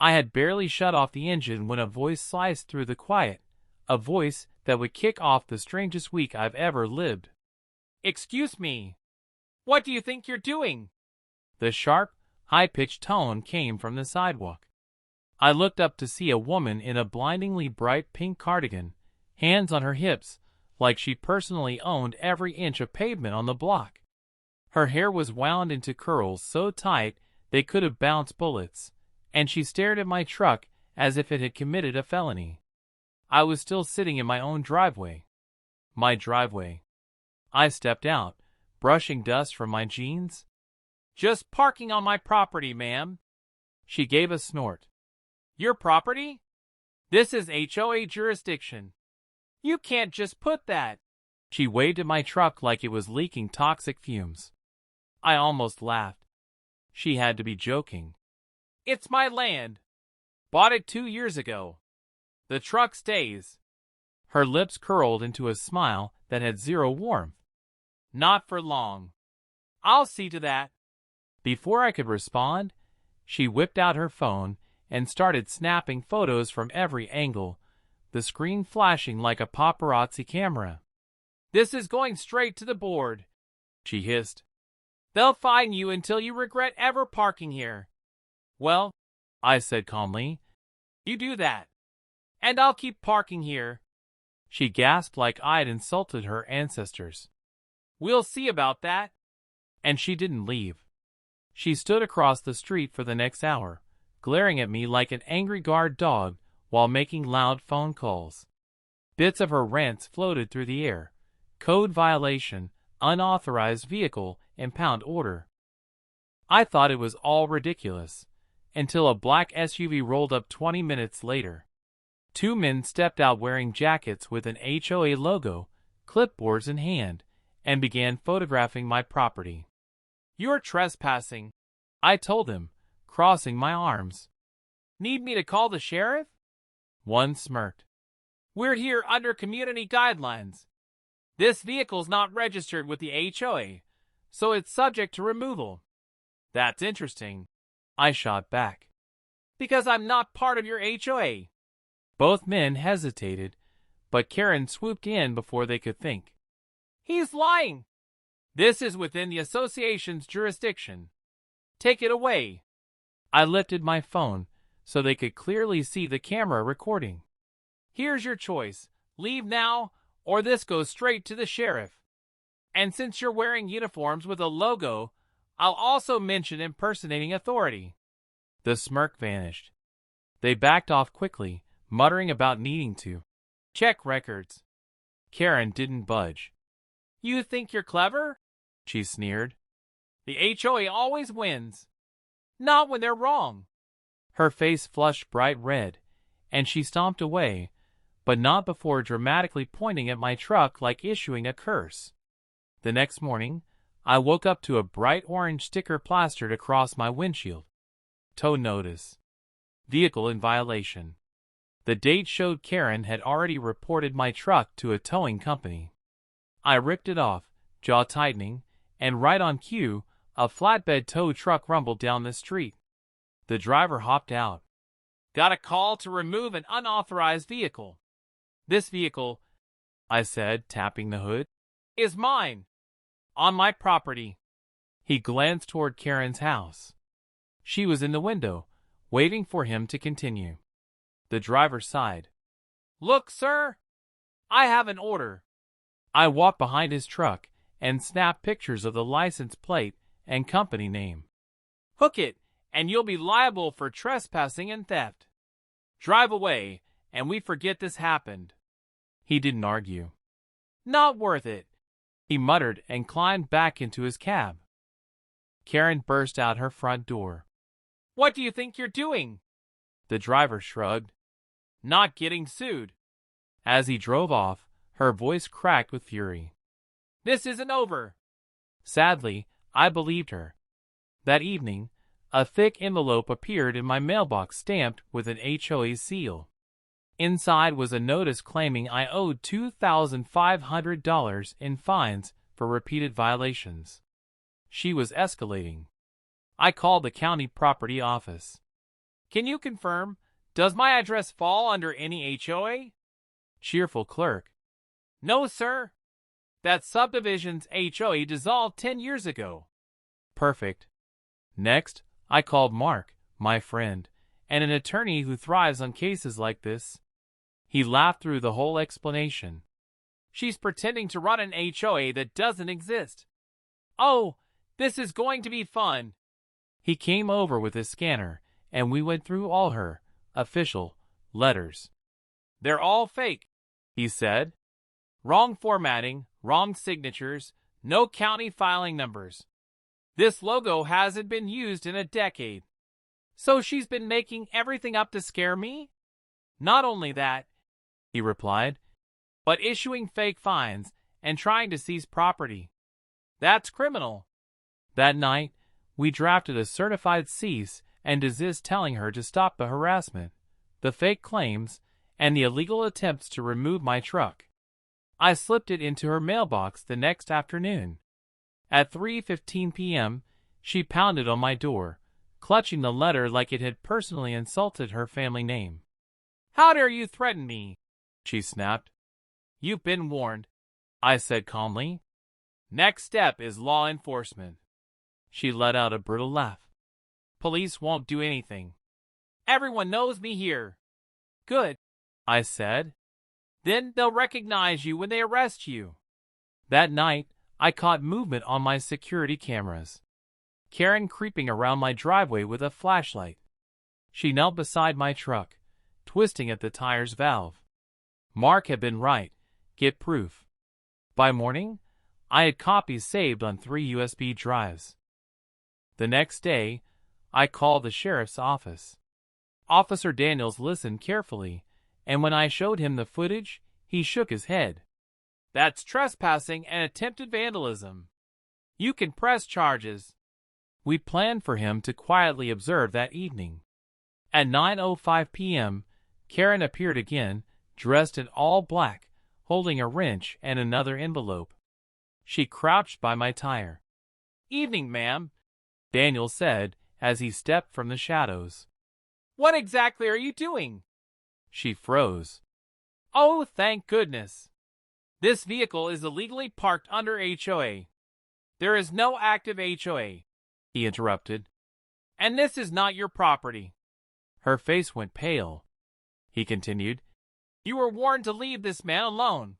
I had barely shut off the engine when a voice sliced through the quiet, a voice that would kick off the strangest week I've ever lived. "Excuse me. What do you think you're doing?" The sharp, high-pitched tone came from the sidewalk. I looked up to see a woman in a blindingly bright pink cardigan, hands on her hips, like she personally owned every inch of pavement on the block. Her hair was wound into curls so tight they could have bounced bullets, and she stared at my truck as if it had committed a felony. I was still sitting in my own driveway. My driveway. I stepped out, brushing dust from my jeans. "Just parking on my property, ma'am." She gave a snort. "Your property? This is HOA jurisdiction. You can't just put that." She waved at my truck like it was leaking toxic fumes. I almost laughed. She had to be joking. "It's my land. Bought it 2 years ago. The truck stays." Her lips curled into a smile that had zero warmth. "Not for long. I'll see to that." Before I could respond, she whipped out her phone and started snapping photos from every angle, the screen flashing like a paparazzi camera. "This is going straight to the board," she hissed. "They'll fine you until you regret ever parking here." "Well," I said calmly, "you do that, and I'll keep parking here." She gasped like I'd insulted her ancestors. "We'll see about that." And she didn't leave. She stood across the street for the next hour, glaring at me like an angry guard dog while making loud phone calls. Bits of her rants floated through the air. Code violation, unauthorized vehicle, impound order. I thought it was all ridiculous, until a black SUV rolled up 20 minutes later. 2 men stepped out wearing jackets with an HOA logo, clipboards in hand, and began photographing my property. "You're trespassing," I told them, crossing my arms. "Need me to call the sheriff?" One smirked. "We're here under community guidelines. This vehicle's not registered with the HOA, so it's subject to removal." "That's interesting," I shot back. "Because I'm not part of your HOA." Both men hesitated, but Karen swooped in before they could think. "He's lying. This is within the association's jurisdiction. Take it away." I lifted my phone so they could clearly see the camera recording. "Here's your choice. Leave now, or this goes straight to the sheriff. And since you're wearing uniforms with a logo, I'll also mention impersonating authority." The smirk vanished. They backed off quickly, muttering about needing to check records. Karen didn't budge. "You think you're clever?" she sneered. "The HOA always wins. Not when they're wrong." Her face flushed bright red, and she stomped away, but not before dramatically pointing at my truck like issuing a curse. The next morning, I woke up to a bright orange sticker plastered across my windshield. Tow notice. Vehicle in violation. The date showed Karen had already reported my truck to a towing company. I ripped it off, jaw tightening, and right on cue, a flatbed tow truck rumbled down the street. The driver hopped out. "Got a call to remove an unauthorized vehicle." "This vehicle," I said, tapping the hood, "is mine. On my property." He glanced toward Karen's house. She was in the window, waiting for him to continue. The driver sighed. "Look, sir, I have an order." I walked behind his truck and snapped pictures of the license plate and company name. "Hook it, and you'll be liable for trespassing and theft. Drive away, and we forget this happened." He didn't argue. "Not worth it," he muttered and climbed back into his cab. Karen burst out her front door. "What do you think you're doing?" The driver shrugged. "Not getting sued." As he drove off, her voice cracked with fury. "This isn't over." Sadly, I believed her. That evening, a thick envelope appeared in my mailbox stamped with an HOA seal. Inside was a notice claiming I owed $2,500 in fines for repeated violations. She was escalating. I called the county property office. Can you confirm? Does my address fall under any HOA? Cheerful clerk. No, sir. That subdivision's HOA dissolved 10 years ago. Perfect. Next, I called Mark, my friend, and an attorney who thrives on cases like this. He laughed through the whole explanation. She's pretending to run an HOA that doesn't exist. Oh, this is going to be fun. He came over with his scanner, and we went through all her official letters. They're all fake, he said. Wrong formatting, wrong signatures, no county filing numbers. This logo hasn't been used in a decade. So she's been making everything up to scare me? Not only that, he replied, but issuing fake fines and trying to seize property. That's criminal. That night, we drafted a certified cease and desist telling her to stop the harassment, the fake claims, and the illegal attempts to remove my truck. I slipped it into her mailbox the next afternoon. At 3:15 p.m., she pounded on my door, clutching the letter like it had personally insulted her family name. How dare you threaten me? She snapped. You've been warned, I said calmly. Next step is law enforcement. She let out a brittle laugh. Police won't do anything. Everyone knows me here. Good, I said. Then they'll recognize you when they arrest you. That night, I caught movement on my security cameras. Karen creeping around my driveway with a flashlight. She knelt beside my truck, twisting at the tire's valve. Mark had been right. Get proof. By morning, I had copies saved on 3 USB drives. The next day, I called the sheriff's office. Officer Daniels listened carefully, and when I showed him the footage, he shook his head. That's trespassing and attempted vandalism. You can press charges. We planned for him to quietly observe that evening. At 9:05 p.m., Karen appeared again, dressed in all black, holding a wrench and another envelope. She crouched by my tire. Evening, ma'am, Daniel said as he stepped from the shadows. What exactly are you doing? She froze. Oh, thank goodness. This vehicle is illegally parked under HOA. There is no active HOA, he interrupted. And this is not your property. Her face went pale. He continued. You were warned to leave this man alone.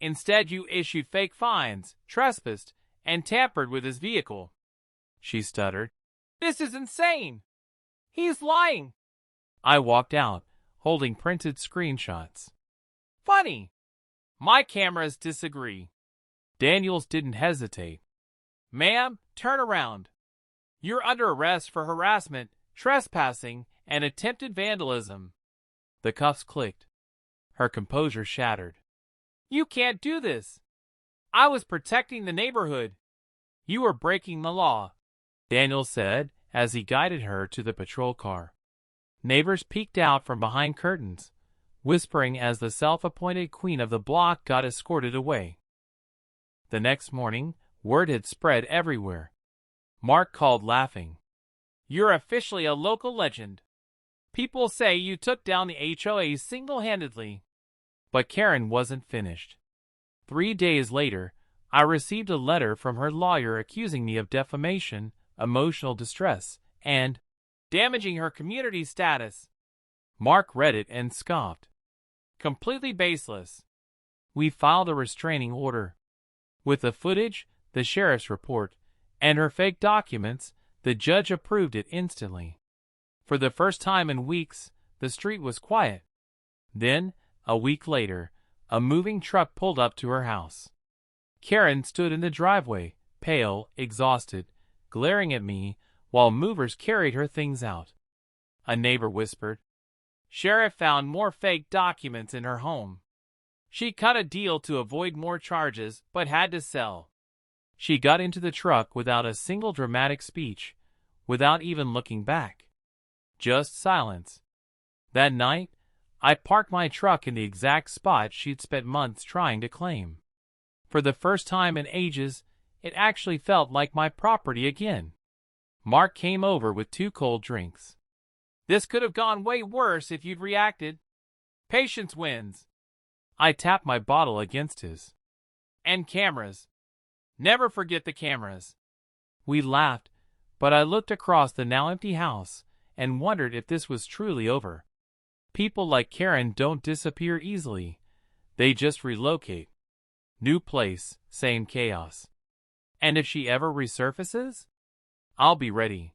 Instead, you issued fake fines, trespassed, and tampered with his vehicle. She stuttered. This is insane. He's lying. I walked out, holding printed screenshots. Funny. My cameras disagree. Daniels didn't hesitate. Ma'am, turn around. You're under arrest for harassment, trespassing, and attempted vandalism. The cuffs clicked. Her composure shattered. You can't do this. I was protecting the neighborhood. You were breaking the law, Daniel said as he guided her to the patrol car. Neighbors peeked out from behind curtains, whispering as the self-appointed queen of the block got escorted away. The next morning, word had spread everywhere. Mark called laughing. You're officially a local legend. People say you took down the HOA single-handedly. But Karen wasn't finished. 3 days later, I received a letter from her lawyer accusing me of defamation, emotional distress, and damaging her community status. Mark read it and scoffed. Completely baseless. We filed a restraining order. With the footage, the sheriff's report, and her fake documents, the judge approved it instantly. For the first time in weeks, the street was quiet. Then, a week later, a moving truck pulled up to her house. Karen stood in the driveway, pale, exhausted, glaring at me while movers carried her things out. A neighbor whispered. Sheriff found more fake documents in her home. She cut a deal to avoid more charges, but had to sell. She got into the truck without a single dramatic speech, without even looking back. Just silence. That night, I parked my truck in the exact spot she'd spent months trying to claim. For the first time in ages, it actually felt like my property again. Mark came over with 2 cold drinks. This could have gone way worse if you'd reacted. Patience wins. I tapped my bottle against his. And cameras. Never forget the cameras. We laughed, but I looked across the now empty house and wondered if this was truly over. People like Karen don't disappear easily. They just relocate. New place, same chaos. And if she ever resurfaces, I'll be ready.